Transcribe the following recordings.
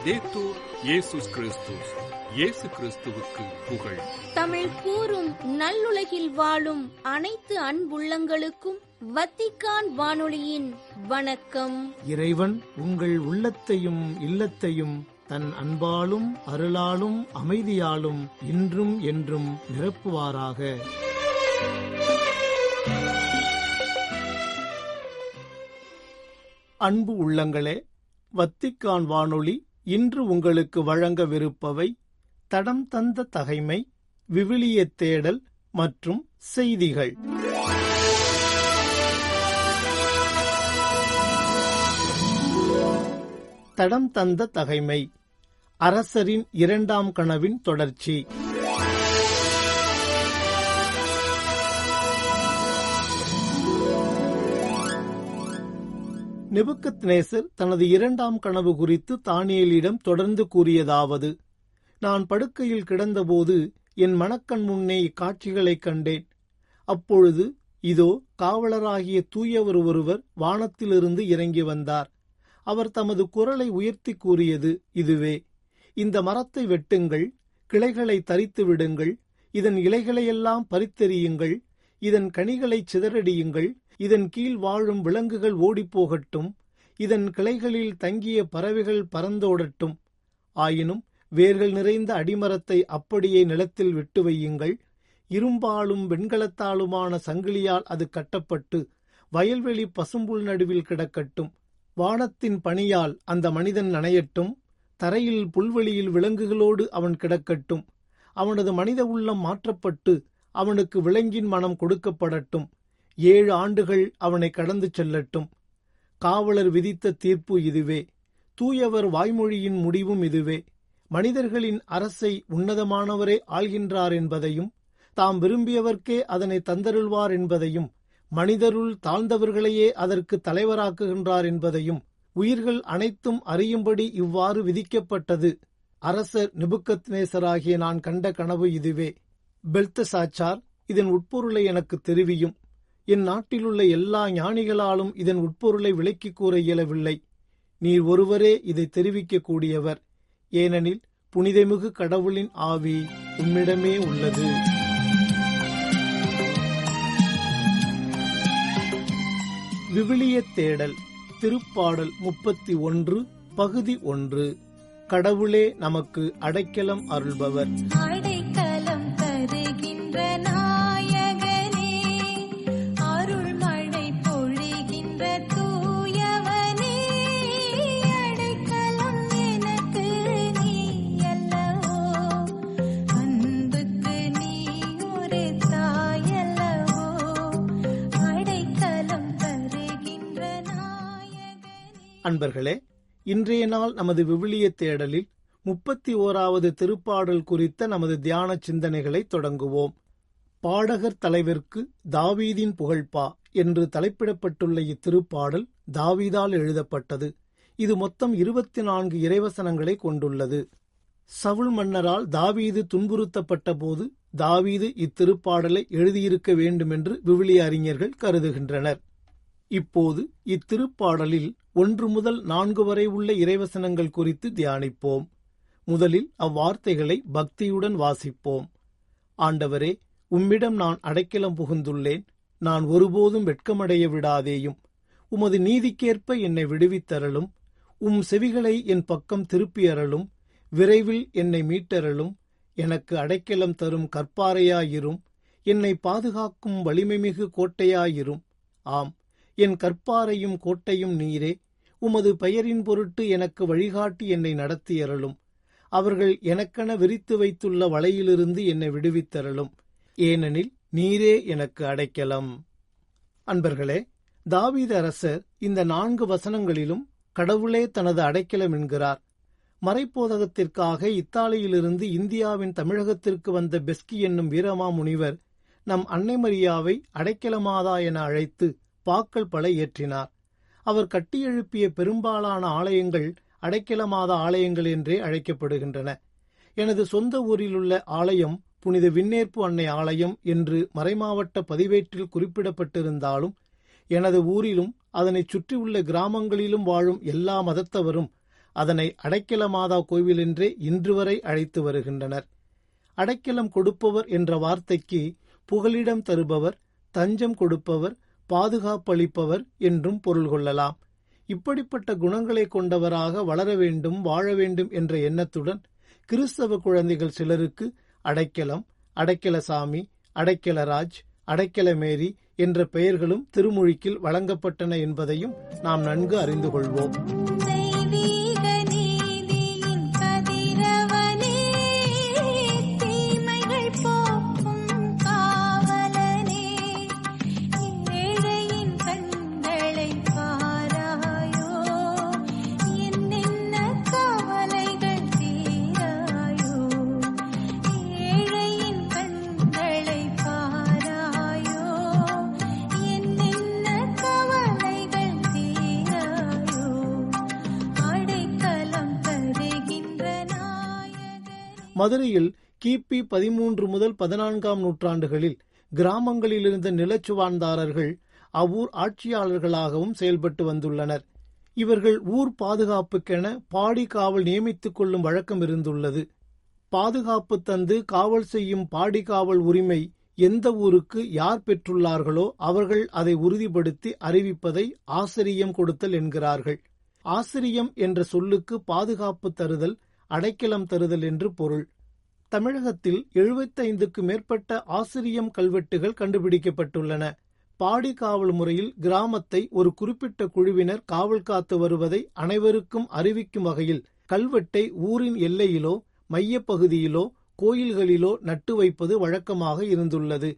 லவ்தேத்தூர் இயேசுஸ் கிறிஸ்துஸ். இயேசு கிறிஸ்துவுக்கு புகழ். தமிழ் கூறும் நல்லுலகில் வாழும் அனைத்து அன்புள்ளங்களுக்கும் வத்திக்கான் வானொலியின் வணக்கம். இறைவன் உங்கள் உள்ளத்தையும் இல்லத்தையும் தன் அன்பாலும் அருளாலும் அமைதியாலும் இன்றும் என்றும் நிரப்புவாராக. அன்பு உள்ளங்களே, வத்திக்கான் வானொலி இன்று உங்களுக்கு வழங்கவிருப்பவை தடம் தந்த தகைமை, விவிலிய தேடல் மற்றும் செய்திகள். தடம் தந்த தகைமை, அரசரின் இரண்டாம் கனவின் தொடர்ச்சி. நெபுக்கத்நேசர் தனது இரண்டாம் கனவு குறித்து தானியேலிடம் தொடர்ந்து கூறியதாவது: நான் படுக்கையில் கிடந்தபோது என் மனக்கண் முன்னே இக்காட்சிகளைக் கண்டேன். அப்பொழுது இதோ, காவலராகிய தூயவர் ஒருவர் வானத்திலிருந்து இறங்கி வந்தார். அவர் தமது குரலை உயர்த்தி கூறியது இதுவே: இந்த மரத்தை வெட்டுங்கள், கிளைகளை தரித்து விடுங்கள், இதன் இலைகளையெல்லாம் பறித்தெறியுங்கள், இதன் கனிகளை சிதறடியுங்கள், இதன் கீழ் வாழும் விலங்குகள் ஓடிப்போகட்டும், இதன் கிளைகளில் தங்கிய பறவைகள் பறந்தோடட்டும். ஆயினும் வேர்கள் நிறைந்த அடிமரத்தை அப்படியே நிலத்தில் விட்டு வையுங்கள். இரும்பாலும் வெண்கலத்தாலுமான சங்கிலியால் அது கட்டப்பட்டு வயல்வெளி பசும்புல் நடுவில் கிடக்கட்டும். வானத்தின் பனியால் அந்த மனிதன் நனையட்டும். தரையில் புல்வெளியில் விலங்குகளோடு அவன் கிடக்கட்டும். அவனது மனித உள்ளம் மாற்றப்பட்டு அவனுக்கு விலங்கின் மனம் கொடுக்கப்படட்டும். 7 ஆண்டுகள் அவனை கடந்து செல்லட்டும். காவலர் விதித்த தீர்ப்பு இதுவே. தூயவர் வாய்மொழியின் முடிவும் இதுவே. மனிதர்களின் அரசை உன்னதமானவரே ஆள்கின்றார் என்பதையும், தாம் விரும்பியவர்க்கே அதனை தந்தருள்வார் என்பதையும், மனிதருள் தாழ்ந்தவர்களையே அதற்கு தலைவராக்குகின்றார் என்பதையும் உயிர்கள் அனைத்தும் அறியும்படி இவ்வாறு விதிக்கப்பட்டது. அரசர் நெபுக்கத்நேசராகிய நான் கண்ட கனவு இதுவே. பெல்தசாச்சார், இதன் உட்பொருளை எனக்கு தெரிவியும். என் நாட்டிலுள்ள எல்லா ஞானிகளாலும் இதன் உட்பொருளை விளக்கிக் கூற இயலவில்லை. நீர் ஒருவரே இதை தெரிவிக்கக் கூடியவர். ஏனெனில் புனிதமிகு கடவுளின் ஆவி உம்மிடமே உள்ளது. விவிலிய தேடல். திருப்பாடல் 31 பகுதி 1. கடவுளே நமக்கு அடைக்கலம் அருள்பவர். அடைக்கலம் தருகின்ற நாயகனே, அருள் மழை பொழிகின்ற தூயவனே, அடைக்கலம் எனக்கு நீ அல்லவோ, அன்புக்கு நீ ஒரு தாயல்லவோ, அடைக்கலம் தருகின்ற நாயகனே. அன்பர்களே, இன்றைய நாள் நமது விவிலிய தேடலில் 31வது திருப்பாடல் குறித்த நமது தியான சிந்தனைகளை தொடங்குவோம். பாடகர் தலைவர்க்கு தாவீதின் புகழ்பா என்று தலைப்பிடப்பட்டுள்ள இத்திருப்பாடல் தாவீதால் எழுதப்பட்டது. இது மொத்தம் 24 இறைவசனங்களை கொண்டுள்ளது. சவுல் மன்னரால் தாவீது துன்புறுத்தப்பட்ட போது தாவீது இத்திருப்பாடலை எழுதியிருக்க வேண்டுமென்று விவிலிய அறிஞர்கள் கருதுகின்றனர். இப்போது இத்திருப்பாடலில் 1 முதல் 4 வரை உள்ள இறைவசனங்கள் குறித்து தியானிப்போம். முதலில் அவ்வார்த்தைகளை பக்தியுடன் வாசிப்போம். ஆண்டவரே, உம்மிடம் நான் அடைக்கலம் புகுந்துள்ளேன். நான் ஒருபோதும் வெட்கமடைய விடாதேயும். உமது நீதிக்கேற்ப என்னை விடுவித்தரலும். உம் செவிகளை என் பக்கம் திருப்பியறலும். விரைவில் என்னை மீட்டரலும். எனக்கு அடைக்கலம் தரும் கற்பாறையாயிரும். என்னை பாதுகாக்கும் வலிமைமிகு கோட்டையாயிரும். ஆம், என் கற்பாறையும் கோட்டையும் நீரே. உமது பெயரின் பொருட்டு எனக்கு வழிகாட்டி என்னை நடத்தியறலும். அவர்கள் எனக்கென விரித்து வைத்துள்ள வலையிலிருந்து என்னை விடுவித்தரலும். ஏனெனில் நீரே எனக்கு அடைக்கலம். அன்பர்களே, தாவீது அரசர் இந்த 4 வசனங்களிலும் கடவுளே தனது அடைக்கலம் என்கிறார். மறைப்போதகத்திற்காக இத்தாலியிலிருந்து இந்தியாவின் தமிழகத்திற்கு வந்த பெஸ்கி என்னும் வீரமா முனிவர் நம் அன்னை மரியாவை அடைக்கலமாதா என அழைத்து பாக்கள் பல ஏற்றினார். அவர் கட்டியெழுப்பிய பெரும்பாலான ஆலயங்கள் அடைக்கலமாதா ஆலயங்கள் என்றே அழைக்கப்படுகின்றன. எனது சொந்த ஊரிலுள்ள ஆலயம் புனித விண்ணேற்பு அன்னை ஆலயம் என்று மறைமாவட்ட பதிவேட்டில் குறிப்பிடப்பட்டிருந்தாலும், எனது ஊரிலும் அதனைச் சுற்றியுள்ள கிராமங்களிலும் வாழும் எல்லா மதத்தவரும் அதனை அடைக்கல மாதா கோவில் என்றே இன்று வரை அழைத்து வருகின்றனர். அடைக்கலம் கொடுப்பவர் என்ற வார்த்தைக்கு புகலிடம் தருபவர், தஞ்சம் கொடுப்பவர், பாதுகாப்பளிப்பவர் என்றும் பொருள் கொள்ளலாம். இப்படிப்பட்ட குணங்களை கொண்டவராக வளர வேண்டும், வாழ வேண்டும் என்ற எண்ணத்துடன் கிறிஸ்தவ குழந்தைகள் சிலருக்கு அடைக்கலம், அடைக்கலசாமி, அடைக்கலராஜ், அடைக்கலமேரி என்ற பெயர்களும் திருமொழிக்கில் வழங்கப்பட்டன என்பதையும் நாம் நன்கு அறிந்து கொள்வோம். தெய்வீக நீதியின் கதிரவனே, தீமைகள் போக்கும் காவலனே, ஏழையின் கண்களை பாராயோ, என்னென்ன கவலைகள் தீராயோ, ஏழையின் கண்களை பாராயோ, என்னென்ன கவலைகள் தீராயோ, அடைக்கலம் தருகின்ற நாயகனே. மதுரையில் கிபி 13 முதல் 14ஆம் நூற்றாண்டுகளில் கிராமங்களில் இருந்த நிலச்சுவான்தாரர்கள் அவ்வூர் ஆட்சியாளர்களாகவும் செயல்பட்டு வந்துள்ளனர். இவர்கள் ஊர் பாதுகாப்புக்கென பாடி காவல் நியமித்துக் கொள்ளும் வழக்கம் இருந்துள்ளது. பாதுகாப்பு தந்து காவல் செய்யும் பாடி காவல் உரிமை எந்த ஊருக்கு யார் பெற்றுள்ளார்களோ அவர்கள் அதை உறுதிப்படுத்தி அறிவிப்பதை ஆசிரியம் கொடுத்தல் என்கிறார்கள். ஆசிரியம் என்ற சொல்லுக்கு பாதுகாப்பு தருதல், அடைக்கலம் தருதல் என்று பொருள். தமிழகத்தில் 75க்கு மேற்பட்ட ஆசிரியம் கல்வெட்டுகள் கண்டுபிடிக்கப்பட்டுள்ளன. பாடி காவல் முறையில் கிராமத்தை ஒரு குறிப்பிட்ட குழுவினர் காவல் காத்து வருவதை அனைவருக்கும் அறிவிக்கும் வகையில் கல்வெட்டை ஊரின் எல்லையிலோ மையப்பகுதியிலோ கோயில்களிலோ நட்டு வைப்பது வழக்கமாக இருந்துள்ளது.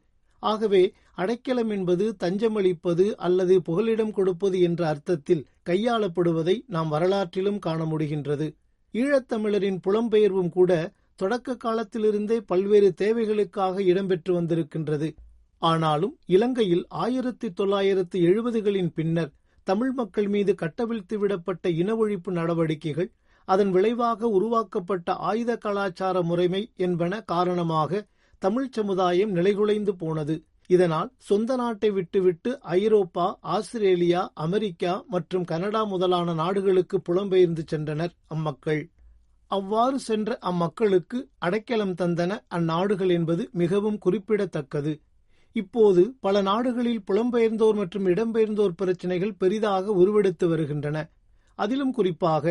ஆகவே அடைக்கலம் என்பது தஞ்சமளிப்பது அல்லது புகலிடம் கொடுப்பது என்ற அர்த்தத்தில் கையாளப்படுவதை நாம் வரலாற்றிலும் காண முடிகின்றது. ஈழத்தமிழரின் புலம்பெயர்வும் கூட தொடக்க காலத்திலிருந்தே பல்வேறு தேவைகளுக்காக இடம்பெற்று வந்திருக்கின்றது. ஆனாலும் இலங்கையில் 1970களின் பின்னர் தமிழ் மக்கள் மீது கட்டவிழ்த்து விடப்பட்ட இன ஒழிப்பு நடவடிக்கைகள், அதன் விளைவாக உருவாக்கப்பட்ட ஆயுத கலாச்சார முறைமை என்பன காரணமாக தமிழ் சமுதாயம் நிலைகுலைந்து போனது. இதனால் சொந்த நாட்டை விட்டுவிட்டு ஐரோப்பா, ஆஸ்திரேலியா, அமெரிக்கா மற்றும் கனடா முதலான நாடுகளுக்கு புலம்பெயர்ந்து சென்றனர் அம்மக்கள். அவ்வாறு சென்ற அம்மக்களுக்கு அடைக்கலம் தந்தன அந்நாடுகள் என்பது மிகவும் குறிப்பிடத்தக்கது. இப்போது பல நாடுகளில் புலம்பெயர்ந்தோர் மற்றும் இடம்பெயர்ந்தோர் பிரச்சினைகள் பெரிதாக உருவெடுத்து வருகின்றன. அதிலும் குறிப்பாக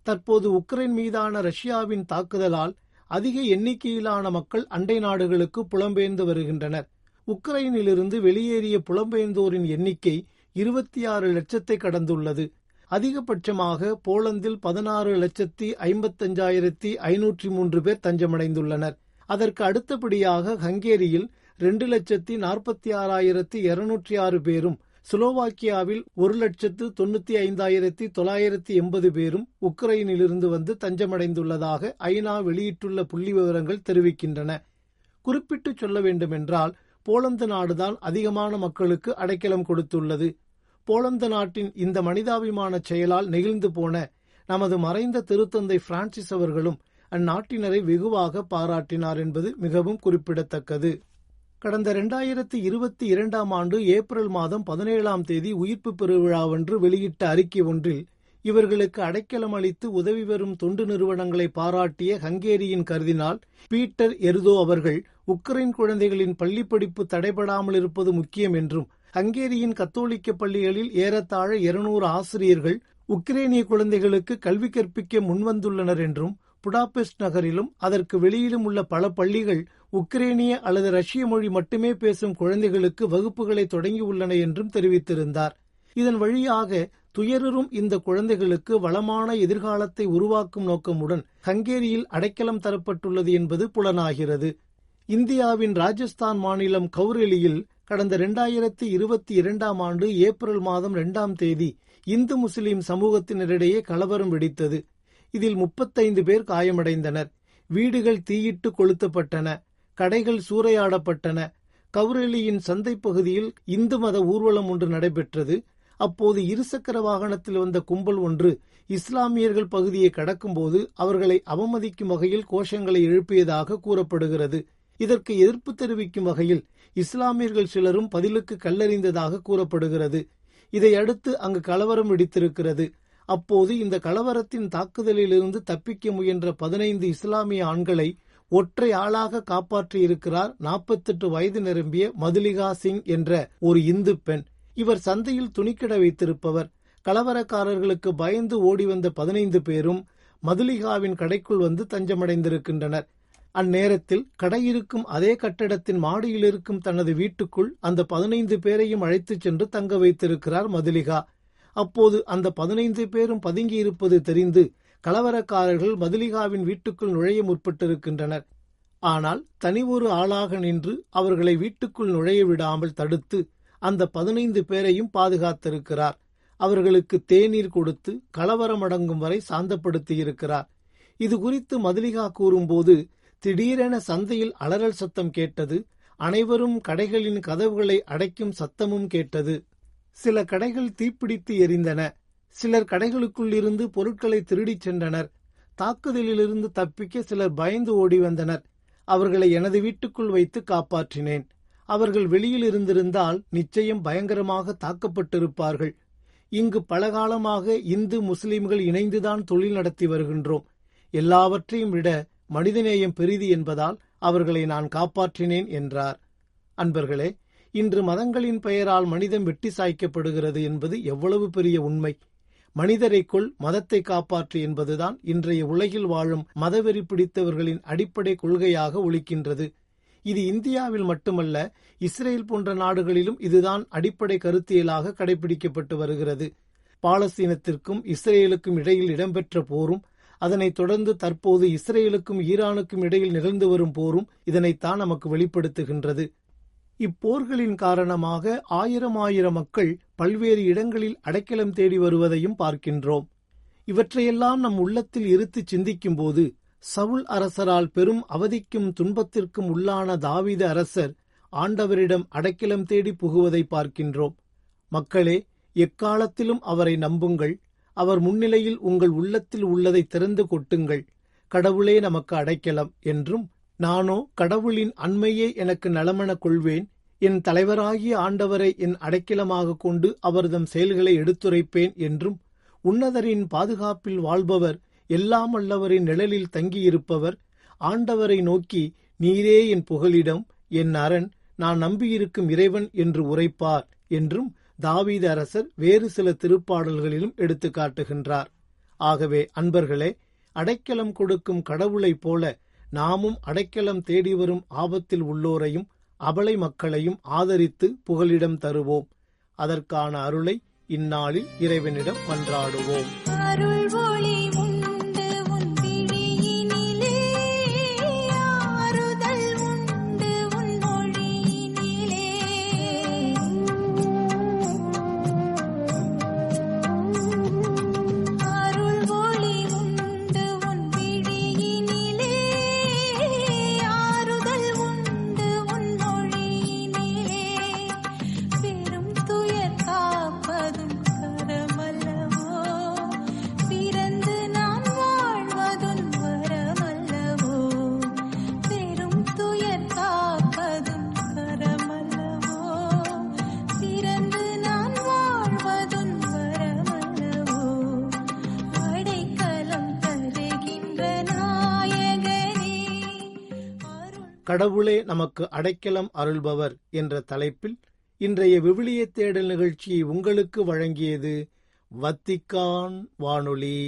தற்போது உக்ரைன் மீதான ரஷ்யாவின் தாக்குதலால் அதிக எண்ணிக்கையிலான மக்கள் அண்டை நாடுகளுக்கு புலம்பெயர்ந்து வருகின்றனர். உக்ரைனிலிருந்து வெளியேறிய புலம்பெயர்ந்தோரின் எண்ணிக்கை 26 லட்சத்தை கடந்துள்ளது. அதிகபட்சமாக போலந்தில் 16,55,503 பேர் தஞ்சமடைந்துள்ளனர். அதற்கு அடுத்தபடியாக ஹங்கேரியில் 2,46,206 பேரும், ஸ்லோவாக்கியாவில் 1,95,980 பேரும் உக்ரைனிலிருந்து வந்து தஞ்சமடைந்துள்ளதாக ஐநா வெளியிட்டுள்ள புள்ளி விவரங்கள் தெரிவிக்கின்றன. குறிப்பிட்டு சொல்ல வேண்டுமென்றால் போலந்து நாடுதான் அதிகமான மக்களுக்கு அடைக்கலம் கொடுத்துள்ளது. போலந்து நாட்டின் இந்த மனிதாபிமான செயலால் நெகிழ்ந்து போன நமது மறைந்த திருத்தந்தை பிரான்சிஸ் அவர்களும் அந்நாட்டினரை வெகுவாக பாராட்டினார் என்பது மிகவும் குறிப்பிடத்தக்கது. கடந்த 2022ஆம் ஆண்டு ஏப்ரல் மாதம் 17ஆம் தேதி உயிர்ப்பு பெருவிழாவன்று வெளியிட்ட அறிக்கை ஒன்றில் இவர்களுக்கு அடைக்கலம் அளித்து உதவி வரும் தொண்டு நிறுவனங்களை பாராட்டிய ஹங்கேரியின் கர்தினால் பீட்டர் எருதோ அவர்கள் உக்ரைன் குழந்தைகளின் பள்ளிப்படிப்பு தடைபடாமல் இருப்பது முக்கியம் என்றும், ஹங்கேரியின் கத்தோலிக்க பள்ளிகளில் ஏறத்தாழ 200 ஆசிரியர்கள் உக்ரைனிய குழந்தைகளுக்கு கல்வி கற்பிக்க முன்வந்துள்ளனர் என்றும், புடாபெஸ்ட் நகரிலும் அதற்கு வெளியிலும் உள்ள பல பள்ளிகள் உக்ரைனிய அல்லது ரஷ்ய மொழி மட்டுமே பேசும் குழந்தைகளுக்கு வகுப்புகளை தொடங்கியுள்ளன என்றும் தெரிவித்திருந்தார். இதன் வழியாக துயருறும் இந்த குழந்தைகளுக்கு வளமான எதிர்காலத்தை உருவாக்கும் நோக்கமுடன் ஹங்கேரியில் அடைக்கலம் தரப்பட்டுள்ளது என்பது புலனாகிறது. இந்தியாவின் ராஜஸ்தான் மாநிலம் கௌரெலியில் கடந்த 2022ஆம் ஆண்டு ஏப்ரல் மாதம் 2ஆம் தேதி இந்து முஸ்லிம் சமூகத்தினரிடையே கலவரம் வெடித்தது. இதில் 35 பேர் காயமடைந்தனர். வீடுகள் தீயிட்டு கொளுத்தப்பட்டன, கடைகள் சூறையாடப்பட்டன. கௌரெலியின் சந்தை பகுதியில் இந்து மத ஊர்வலம் ஒன்று நடைபெற்றது. அப்போது இருசக்கர வாகனத்தில் வந்த கும்பல் ஒன்று இஸ்லாமியர்கள் பகுதியை கடக்கும்போது அவர்களை அவமதிக்கும் வகையில் கோஷங்களை எழுப்பியதாக கூறப்படுகிறது. இதற்கு எதிர்ப்பு தெரிவிக்கும் வகையில் இஸ்லாமியர்கள் சிலரும் பதிலுக்கு கல்லெறிந்ததாக கூறப்படுகிறது. இதையடுத்து அங்கு கலவரம் வெடித்திருக்கிறது. அப்போது இந்த கலவரத்தின் தாக்குதலிலிருந்து தப்பிக்க முயன்ற 15 இஸ்லாமிய ஆண்களை ஒற்றை ஆளாக காப்பாற்றியிருக்கிறார் 48 வயது நிரம்பிய மதுலிகா சிங் என்ற ஒரு இந்து பெண். இவர் சந்தையில் துணிக்கடை வைத்திருப்பவர். கலவரக்காரர்களுக்கு பயந்து ஓடி வந்த 15 பேரும் மதுலிகாவின் கடைக்குள் வந்து தஞ்சமடைந்திருக்கின்றனர். அந்நேரத்தில் கடையிருக்கும் அதே கட்டடத்தின் மாடியில் இருக்கும் தனது வீட்டுக்குள் அந்த 15 பேரையும் அழைத்துச் சென்று தங்க வைத்திருக்கிறார் மதுலிகா. அப்போது அந்த 15 பேரும் பதுங்கியிருப்பது தெரிந்து கலவரக்காரர்கள் மதுலிகாவின் வீட்டுக்குள் நுழைய முற்பட்டிருக்கின்றனர். ஆனால் தனி ஒரு ஆளாக நின்று அவர்களை வீட்டுக்குள் நுழைய விடாமல் தடுத்து அந்த 15 பேரையும் பாதுகாத்திருக்கிறார். அவர்களுக்கு தேநீர் கொடுத்து கலவரம் அடங்கும் வரை சாந்தப்படுத்தியிருக்கிறார். இது குறித்து மதுலிகா கூறும்போது, திடீரென சந்தையில் அலறல் சத்தம் கேட்டது. அனைவரும் கடைகளின் கதவுகளை அடைக்கும் சத்தமும் கேட்டது. சில கடைகள் தீப்பிடித்து எரிந்தன. சிலர் கடைகளுக்குள் இருந்து பொருட்களை திருடிச் சென்றனர். தாக்குதலிலிருந்து தப்பிக்க சிலர் பயந்து ஓடி வந்தனர். அவர்களை எனது வீட்டுக்குள் வைத்து காப்பாற்றினேன். அவர்கள் வெளியில் இருந்திருந்தால் நிச்சயம் பயங்கரமாக தாக்கப்பட்டிருப்பார்கள். இங்கு பலகாலமாக இந்து முஸ்லிம்கள் இணைந்துதான் தொழில் நடத்தி வருகின்றோம். எல்லாவற்றையும் விட மனிதநேயம் பெரிது என்பதால் அவர்களை நான் காப்பாற்றினேன் என்றார். அன்பர்களே, இன்று மதங்களின் பெயரால் மனிதம் வெட்டி சாய்க்கப்படுகிறது என்பது எவ்வளவு பெரிய உண்மை! மனிதரை கொல், மதத்தை காப்பாற்று என்பதுதான் இன்றைய உலகில் வாழும் மதவெறி பிடித்தவர்களின் அடிப்படை கொள்கையாக ஒலிக்கின்றது. இது இந்தியாவில் மட்டுமல்ல, இஸ்ரேல் போன்ற நாடுகளிலும் இதுதான் அடிப்படை கருத்தியலாக கடைபிடிக்கப்பட்டு வருகிறது. பாலஸ்தீனத்திற்கும் இஸ்ரேலுக்கும் இடையில் இடம்பெற்ற போரும், அதனைத் தொடர்ந்து தற்போது இஸ்ரேலுக்கும் ஈரானுக்கும் இடையில் நிகழ்ந்து வரும் போரும் இதனைத்தான் நமக்கு வெளிப்படுத்துகின்றது. இப்போர்களின் காரணமாக ஆயிரம் மக்கள் பல்வேறு இடங்களில் அடைக்கலம் தேடி வருவதையும் பார்க்கின்றோம். இவற்றையெல்லாம் நம் உள்ளத்தில் இருத்து சிந்திக்கும் போது, சவுல் அரசரால் பெரும் அவதிக்கும் துன்பத்திற்கும் உள்ளான தாவீது அரசர் ஆண்டவரிடம் அடைக்கலம் தேடி புகுவதை பார்க்கின்றோம். மக்களே, எக்காலத்திலும் அவரை நம்புங்கள். அவர் முன்னிலையில் உங்கள் உள்ளத்தில் உள்ளதை திறந்து கொட்டுங்கள். கடவுளே நமக்கு அடைக்கலம் என்றும், நானோ கடவுளின் அண்மையே எனக்கு நலமெனக் கொள்வேன். என் தலைவராகிய ஆண்டவரை என் அடைக்கலமாக கொண்டு அவர்தம் செயல்களை எடுத்துரைப்பேன் என்றும், உன்னதரின் பாதுகாப்பில் வாழ்பவர், எல்லாம் வல்லவரின் நிழலில் தங்கியிருப்பவர், ஆண்டவரை நோக்கி நீரே என் புகலிடம், என் அரண், நான் நம்பியிருக்கும் இறைவன் என்று உரைப்பார் என்றும் தாவீது அரசர் வேறு சில திருப்பாடல்களிலும் எடுத்து காட்டுகின்றார். ஆகவே அன்பர்களே, அடைக்கலம் கொடுக்கும் கடவுளைப் போல நாமும் அடைக்கலம் தேடி வரும் ஆபத்தில் உள்ளோரையும் அபலை மக்களையும் ஆதரித்து புகலிடம் தருவோம். அதற்கான அருளை இந்நாளில் இறைவனிடம் மன்றாடுவோம். அருள் ஒளி உண்டு உன் விழியினிலே, ஆறுதல் உண்டு உன் மொழியினிலே. அருள் ஒளி உண்டு உன் விழியினிலே, ஆறுதல் உண்டு உன் மொழியினிலே. பெரும் துயர் காப்பதும் கரமல்லவோ, பிறந்து நான் வாழ்வதும் வரமல்லவோ. பெரும் துயர் காப்பதும் கரமல்லவோ, பிறந்து நான் வாழ்வதும் வரமல்லவோ. அடைக்கலம் தருகின்ற நாயகனே, அருள் கடவுளே நமக்கு அடைக்கலம் அருள்பவர் என்ற தலைப்பில் இன்றைய விவிலிய தேடல் நிகழ்ச்சியை உங்களுக்கு வழங்கியது வத்திக்கான் வானொலி.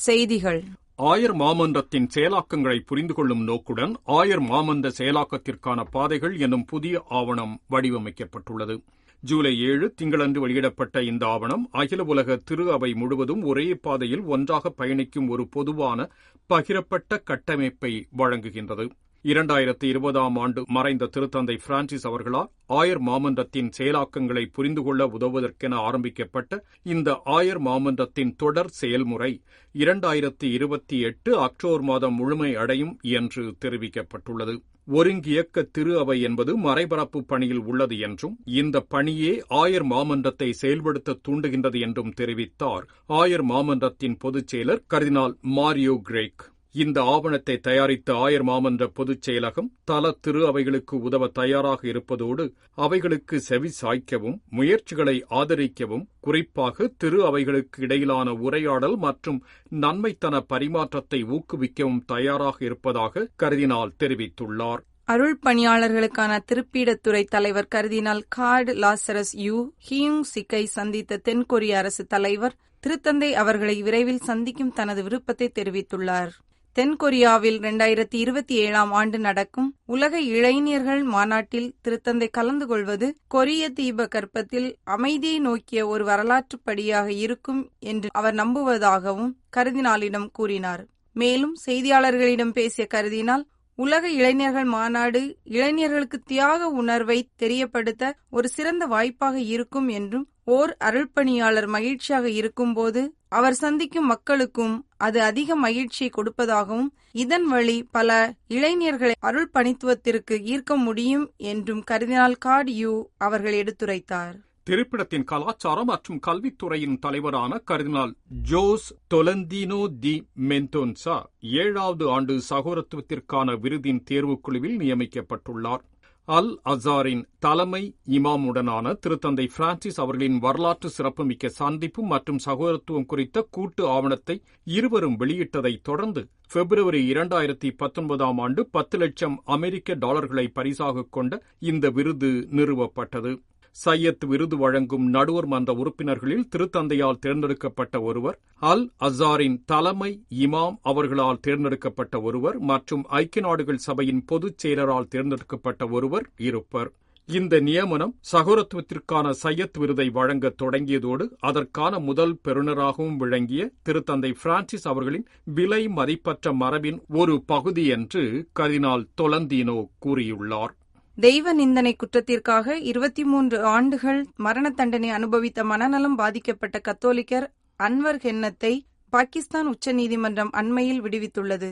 செய்திகள். ஆயர் மாமன்றத்தின் செயலாக்கங்களை புரிந்து கொள்ளும் நோக்குடன் ஆயர் மாமன்ற செயலாக்கத்திற்கான பாதைகள் என்னும் புதிய ஆவணம் வடிவமைக்கப்பட்டுள்ளது. ஜூலை 7 திங்களன்று வெளியிடப்பட்ட இந்த ஆவணம் அகில உலக திரு அவை முழுவதும் ஒரே பாதையில் ஒன்றாக பயணிக்கும் ஒரு பொதுவான பகிரப்பட்ட கட்டமைப்பை வழங்குகின்றது. 2020ஆம் ஆண்டு மறைந்த திருத்தந்தை பிரான்சிஸ் அவர்களால் ஆயர் மாமன்றத்தின் செயலாக்கங்களை புரிந்து கொள்ள உதவுவதற்கென ஆரம்பிக்கப்பட்ட இந்த ஆயர் மாமன்றத்தின் தொடர் செயல்முறை 2028 அக்டோபர் மாதம் முழுமை அடையும் என்று தெரிவிக்கப்பட்டுள்ளது. ஒருங்கியக்க திரு அவை என்பது மறைபரப்பு பணியில் உள்ளது என்றும், இந்த பணியே ஆயர் மாமன்றத்தை செயல்படுத்த தூண்டுகின்றது என்றும் தெரிவித்தார் ஆயர் மாமன்றத்தின் பொதுச் செயலர் கர்தினால் மாரியோ கிரேக். இந்த ஆவணத்தை தயாரித்த ஆயர் மாமன்ற பொதுச் செயலகம் தல திரு அவைகளுக்கு உதவ தயாராக இருப்பதோடு அவைகளுக்கு செவி சாய்க்கவும் முயற்சிகளை ஆதரிக்கவும் குறிப்பாக திரு அவைகளுக்கு இடையிலான உரையாடல் மற்றும் நன்மைத்தன பரிமாற்றத்தை ஊக்குவிக்கவும் தயாராக இருப்பதாக கர்தினால் தெரிவித்துள்ளார். அருள் பணியாளர்களுக்கான திருப்பீடத்துறை தலைவர் கர்தினால் கார்ட் லாசரஸ் யூ ஹியுங் சிக்கை சந்தித்த தென்கொரிய அரசு தலைவர் திருத்தந்தை அவர்களை விரைவில் சந்திக்கும் தனது விருப்பத்தை தெரிவித்துள்ளார். தென்கொரியாவில் 2027 ஆண்டு நடக்கும் உலக இளைஞர்கள் மாநாட்டில் திருத்தந்தை கலந்து கொள்வது கொரிய தீபகற்பத்தில் அமைதியை நோக்கிய ஒரு வரலாற்றுப் படியாக இருக்கும் என்று அவர் நம்புவதாகவும் கர்தினாலிடம் கூறினார். மேலும் செய்தியாளர்களிடம் பேசிய கர்தினால், உலக இளைஞர்கள் மாநாடு இளைஞர்களுக்கு தியாக உணர்வை தெரியப்படுத்த ஒரு சிறந்த வாய்ப்பாக இருக்கும் என்றும், ஓர் அருள்பணியாளர் மகிழ்ச்சியாக இருக்கும்போது அவர் சந்திக்கும் மக்களுக்கும் அது அதிக மகிழ்ச்சியை கொடுப்பதாகவும், இதன் வழி பல இளைஞர்களை அருள் பணித்துவத்திற்கு ஈர்க்க முடியும் என்றும் கர்தினால் கார்ட் யூ அவர்கள் எடுத்துரைத்தார். திருப்பிடத்தின் கலாச்சாரம் மற்றும் கல்வித்துறையின் தலைவரான கர்தினால் ஜோஸ் தொலந்தினோ தி மென்டோன்சா 7வது ஆண்டு சகோதரத்துவத்திற்கான விருதின் தேர்வுக்குழுவில் நியமிக்கப்பட்டுள்ளார். அல் அசாரின் தலைமை இமாமுடனான திருத்தந்தை பிரான்சிஸ் அவர்களின் வரலாற்று சிறப்புமிக்க சந்திப்பு மற்றும் சகோதரத்துவம் குறித்த கூட்டு ஆவணத்தை இருவரும் வெளியிட்டதைத் தொடர்ந்து பிப்ரவரி 2019 ஆண்டு 10 லட்சம் அமெரிக்க டாலர்களை பரிசாக கொண்ட இந்த விருது நிறுவப்பட்டது. சையத் விருது வழங்கும் நடுவர் மன்ற உறுப்பினர்களில் திருத்தந்தையால் தேர்ந்தெடுக்கப்பட்ட ஒருவர், அல் அசாரின் தலைமை இமாம் அவர்களால் தேர்ந்தெடுக்கப்பட்ட ஒருவர் மற்றும் ஐக்கிய நாடுகள் சபையின் பொதுச் செயலரால் தேர்ந்தெடுக்கப்பட்ட ஒருவர் இருப்பர். இந்த நியமனம் சகோதரத்துவத்திற்கான சையத் விருதை வழங்க தொடங்கியதோடு அதற்கான முதல் பெறுநராகவும் விளங்கிய திருத்தந்தை பிரான்சிஸ் அவர்களின் விலை மதிப்பற்ற மரபின் ஒரு பகுதி என்று கர்தினால் தொலந்தினோ கூறியுள்ளார். தெய்வ நிந்தனை குற்றத்திற்காக 23 ஆண்டுகள் மரண தண்டனை அனுபவித்த மனநலம் பாதிக்கப்பட்ட கத்தோலிக்கர் அன்வர் ஹென்னத்தை பாகிஸ்தான் உச்சநீதிமன்றம் அண்மையில் விடுவித்துள்ளது.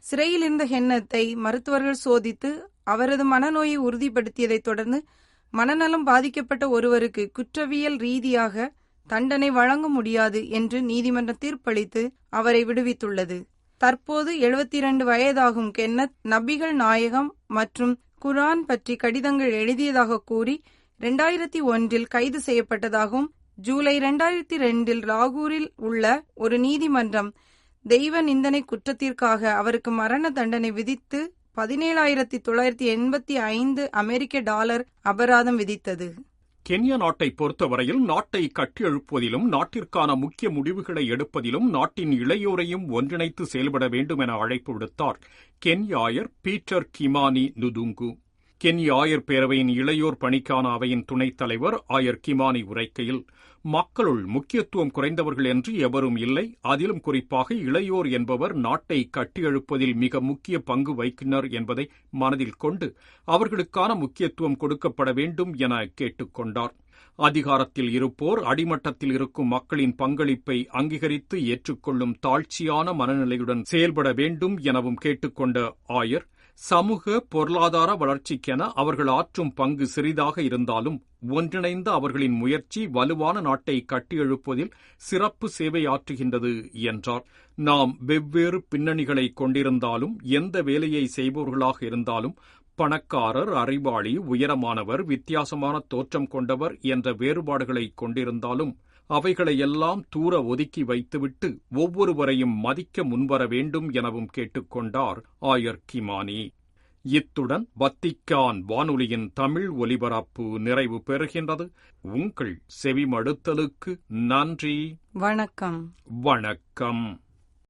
சிறையில் இருந்த ஹென்னத்தை மருத்துவர்கள் சோதித்து அவரது மனநோயை உறுதிப்படுத்தியதைத் தொடர்ந்து மனநலம் பாதிக்கப்பட்ட ஒருவருக்கு குற்றவியல் ரீதியாக தண்டனை வழங்க முடியாது என்று நீதிமன்றம் தீர்ப்பளித்து அவரை விடுவித்துள்ளது. தற்போது 72 வயதாகும் கென்னத் நபிகள் நாயகம் மற்றும் குர்ஆன் பற்றி கடிதங்கள் எழுதியதாக கூறி 2001 கைது செய்யப்பட்டதாகவும், ஜூலை 2002 லாகூரில் உள்ள ஒரு நீதிமன்றம் தெய்வ நிந்தனை குற்றத்திற்காக அவருக்கு மரண தண்டனை விதித்து 17,985 அமெரிக்க டாலர் அபராதம் விதித்தது. கென்யா நாட்டை பொறுத்தவரையில் நாட்டை கட்டியெழுப்புவதிலும் நாட்டிற்கான முக்கிய முடிவுகளை எடுப்பதிலும் நாட்டின் இளையோரையும் ஒன்றிணைத்து செயல்பட வேண்டும் என அழைப்பு விடுத்தார் கென்யா ஆயர் பீட்டர் கிமானி நுதுங்கு. கென்யா ஆயர் பேரவையின் இளையோர் பணிக்கான அவையின் துணைத் தலைவர் ஆயர் கிமானி உரைக்கையில், மக்களுள் முக்கியத்துவம் குறைந்தவர்கள் என்று எவரும் இல்லை, அதிலும் குறிப்பாக இளையோர் என்பவர் நாட்டை கட்டியெழுப்பதில் மிக முக்கிய பங்கு வகிக்கின்றனர் என்பதை மனதில் கொண்டு அவர்களுக்கான முக்கியத்துவம் கொடுக்கப்பட வேண்டும் என கேட்டுக்கொண்டார். அதிகாரத்தில் இருப்போர் அடிமட்டத்தில் இருக்கும் மக்களின் பங்களிப்பை அங்கீகரித்து ஏற்றுக்கொள்ளும் தாழ்ச்சியான மனநிலையுடன் செயல்பட வேண்டும் எனவும் கேட்டுக்கொண்ட ஆயர், சமூக பொருளாதார வளர்ச்சிக்கென அவர்கள் ஆற்றும் பங்கு சிறிதாக இருந்தாலும் ஒன்றிணைந்த அவர்களின் முயற்சி வலுவான நாட்டை கட்டியெழுப்பதில் சிறப்பு சேவை ஆற்றுகின்றது என்றார். நாம் வெவ்வேறு பின்னணிகளை கொண்டிருந்தாலும், எந்த வேலையை செய்பவர்களாக இருந்தாலும், பணக்காரர், அறிவாளி, உயரமானவர், வித்தியாசமான தோற்றம் கொண்டவர் என்ற வேறுபாடுகளை கொண்டிருந்தாலும் அவைகளையெல்லாம் தூர ஒதுக்கி வைத்துவிட்டு ஒவ்வொருவரையும் மதிக்க முன்வர வேண்டும் எனவும் கேட்டுக்கொண்டார் ஆயர் கிமானி. இத்துடன் வத்திக்கான் வானொலியின் தமிழ் ஒலிபரப்பு நிறைவு பெறுகின்றது. உங்கள் செவிமடுத்தலுக்கு நன்றி. வணக்கம். வணக்கம்.